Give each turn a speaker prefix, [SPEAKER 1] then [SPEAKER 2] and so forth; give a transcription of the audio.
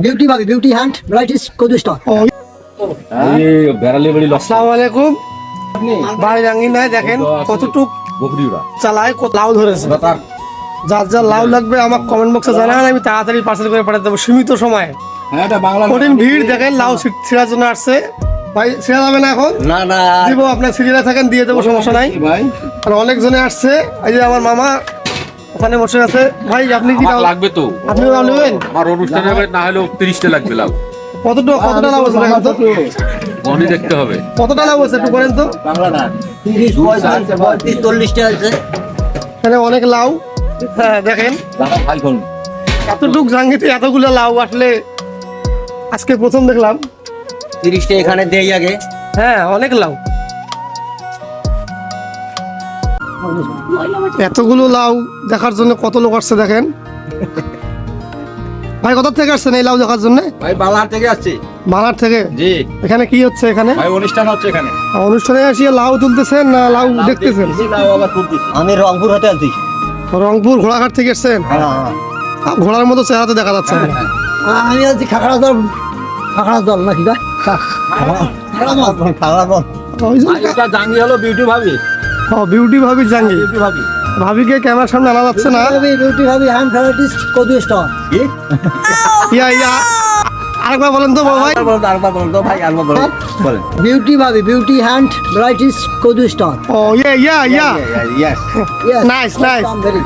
[SPEAKER 1] Beauty ভাবি beauty hand varieties কদু stock.
[SPEAKER 2] আসসালামু আলাইকুম। বাড়ি রাঙ্গি নাই দেখেন কতটুক চালায়, কত লাউ ধরেছে। যার যার লাউ লাগবে আমার কমেন্ট বক্সে জানান, আমি তাড়াতাড়ি পার্সেল করে পাঠাতে দেবো সীমিত সময়ে। কঠিন ভিড় দেখেন, লাউ ছিঁড়ার জন্য আসছে। ভাই ছিঁড়া যাবে না এখন?
[SPEAKER 3] না না
[SPEAKER 2] দিব, আপনার সিরিয়ালে থাকেন দিয়ে দেবো, সমস্যা নাই
[SPEAKER 3] ভাই।
[SPEAKER 2] আর অনেক জনে আসছে। এই যে আমার মামা ওখানে বসে আছে। ভাই আপনি কি লাউ
[SPEAKER 4] লাগবে তো?
[SPEAKER 2] আপনি লাউ নেবেন?
[SPEAKER 4] আমার অনুষ্ঠানে না হলেও 30টা লাগবে লাউ।
[SPEAKER 2] কতটা লাউ আছে দেখেন তো,
[SPEAKER 4] গনি দেখতে হবে।
[SPEAKER 2] কতটা লাউ আছে একটু বলেন তো।
[SPEAKER 3] বাংলা না 30 35 40টা আছে।
[SPEAKER 2] এখানে অনেক লাউ। হ্যাঁ দেখেন
[SPEAKER 3] ভাই কোন
[SPEAKER 2] এতটুক জাঙ্গিতে এতগুলো লাউ আসলে আজকে প্রথম দেখলাম।
[SPEAKER 3] 30টা এখানে দেই আগে।
[SPEAKER 2] হ্যাঁ অনেক লাউ, এতগুলো লাউ দেখার জন্য কত লোক আসছে দেখেন। ভাই কোথা থেকে আসছেন এই লাউ দেখার জন্য?
[SPEAKER 3] ভাই বাংলার থেকে আসছে।
[SPEAKER 2] বাংলার থেকে?
[SPEAKER 3] জি
[SPEAKER 2] এখানে কি হচ্ছে? এখানে
[SPEAKER 3] ভাই অনুষ্ঠান হচ্ছে এখানে।
[SPEAKER 2] অনুষ্ঠানে আসিয়ে লাউ তুলতেছেন না লাউ দেখতেছেন?
[SPEAKER 3] আমি রংপুর হতে আসছি।
[SPEAKER 2] রংপুর ঘোড়াঘাট থেকে এসছেন? ঘোড়ার মতো চেহারাতে দেখা যাচ্ছে না।
[SPEAKER 1] আমি আছি খাখড়া দল নাকি ভাই?
[SPEAKER 2] ওই যে
[SPEAKER 3] এটা জাঙ্গি হলো বিউটি ভাবি।
[SPEAKER 2] বিউটি ভাবি জাঙ্গি।
[SPEAKER 3] বিউটি ভাবি
[SPEAKER 2] ভাবিকে ক্যামেরার সামনে আনা যাচ্ছে না।
[SPEAKER 1] বিউটি ভাবি হ্যান্ড ভ্যারাইটিস কদু স্টক।
[SPEAKER 2] ইয়া আরেকবার বলেন তো বড় ভাই।
[SPEAKER 3] আরেকবার বলুন তো ভাই, আরেকবার বলুন। বলেন।
[SPEAKER 1] বিউটি ভাবি বিউটি হ্যান্ড ভ্যারাইটিস কদু স্টক।
[SPEAKER 2] ও ইয়া
[SPEAKER 3] Yes.
[SPEAKER 2] নাইস।
[SPEAKER 1] Very